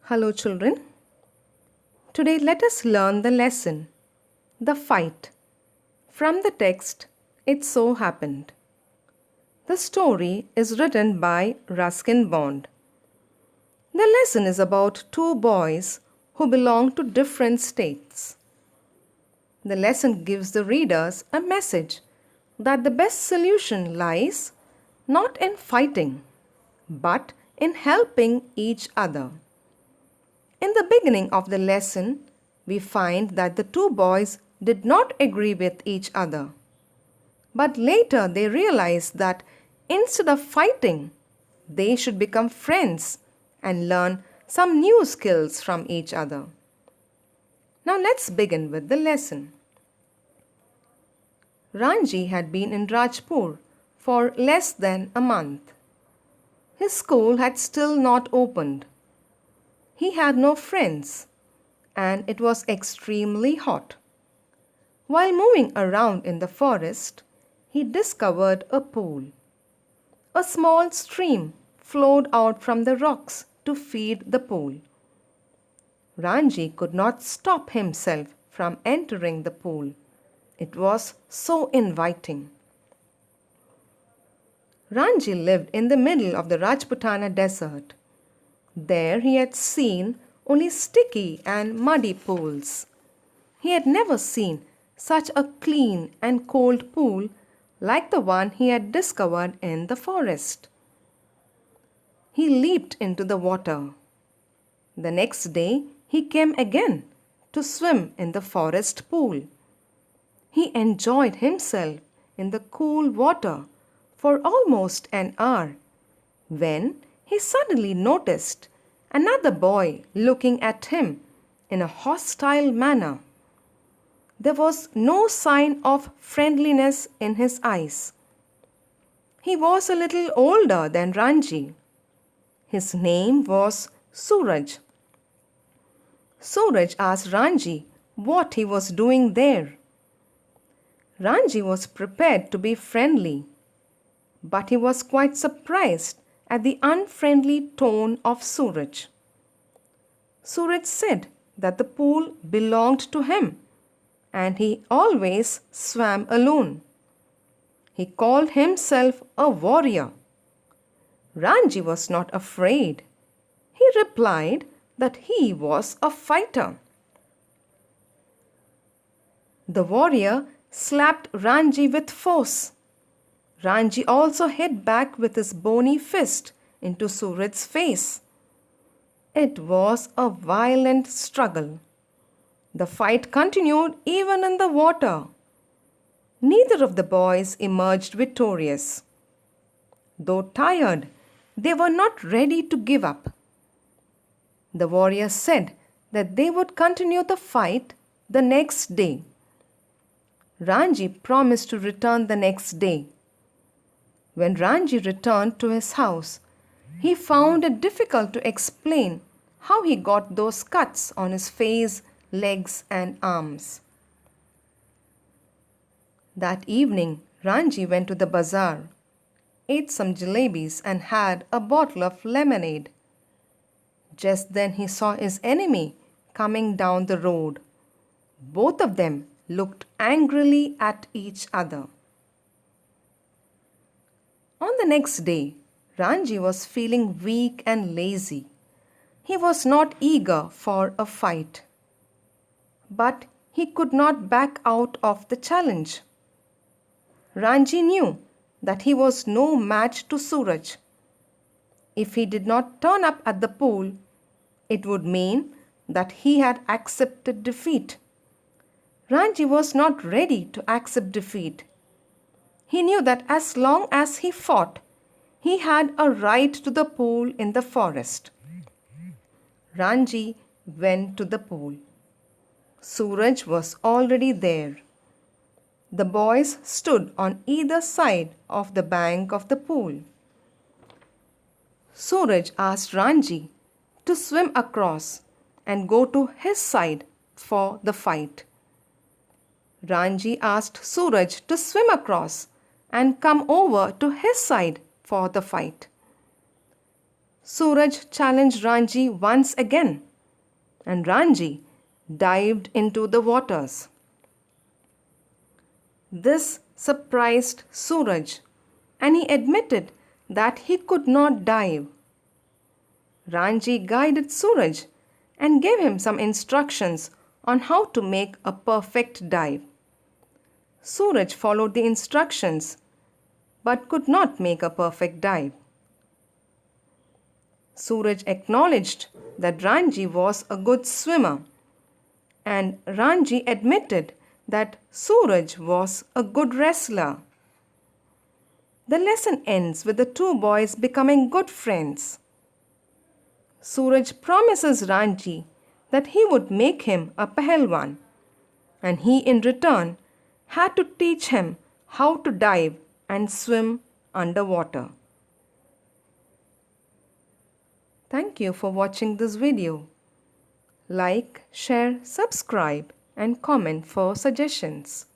Hello, children. Today let us learn the lesson, the fight. From the text, It So Happened. The story is written by Ruskin Bond. The lesson is about two boys who belong to different states. The lesson gives the readers a message that the best solution lies not in fighting, but in helping each other. In the beginning of the lesson, we find that the two boys did not agree with each other. But later they realized that instead of fighting, they should become friends and learn some new skills from each other. Now let's begin with the lesson. Ranji had been in Rajpur for less than a month. His school had still not opened. He had no friends, and it was extremely hot. While moving around in the forest, he discovered a pool. A small stream flowed out from the rocks to feed the pool. Ranji could not stop himself from entering the pool. It was so inviting. Ranji lived in the middle of the Rajputana desert. There he had seen only sticky and muddy pools. He had never seen such a clean and cold pool like the one he had discovered in the forest. He leaped into the water. The next day he came again to swim in the forest pool. He enjoyed himself in the cool water for almost an hour when he suddenly noticed another boy looking at him in a hostile manner. There was no sign of friendliness in his eyes. He was a little older than Ranji. His name was Suraj. Suraj asked Ranji what he was doing there. Ranji was prepared to be friendly, but he was quite surprised at the unfriendly tone of Suraj. Suraj said that the pool belonged to him and he always swam alone. He called himself a warrior. Ranji was not afraid. He replied that he was a fighter. The warrior slapped Ranji with force. Ranji also hit back with his bony fist into Suraj's face. It was a violent struggle. The fight continued even in the water. Neither of the boys emerged victorious. Though tired, they were not ready to give up. The warriors said that they would continue the fight the next day. Ranji promised to return the next day. When Ranji returned to his house, he found it difficult to explain how he got those cuts on his face, legs, and arms. That evening, Ranji went to the bazaar, ate some jalebis, and had a bottle of lemonade. Just then he saw his enemy coming down the road. Both of them looked angrily at each other. On the next day, Ranji was feeling weak and lazy. He was not eager for a fight. But he could not back out of the challenge. Ranji knew that he was no match to Suraj. If he did not turn up at the pool, it would mean that he had accepted defeat. Ranji was not ready to accept defeat. He knew that as long as he fought, he had a right to the pool in the forest. Ranji went to the pool. Suraj was already there. The boys stood on either side of the bank of the pool. Suraj asked Ranji to swim across and go to his side for the fight. Ranji asked Suraj to swim across and come over to his side for the fight. Suraj challenged Ranji once again, and Ranji dived into the waters. This surprised Suraj, and he admitted that he could not dive. Ranji guided Suraj and gave him some instructions on how to make a perfect dive. Suraj followed the instructions but could not make a perfect dive. Suraj acknowledged that Ranji was a good swimmer, and Ranji admitted that Suraj was a good wrestler. The lesson ends with the two boys becoming good friends. Suraj promises Ranji that he would make him a Pahalwan, and he in return had to teach him how to dive and swim underwater. Thank you for watching this video. Like, share, subscribe and comment for suggestions.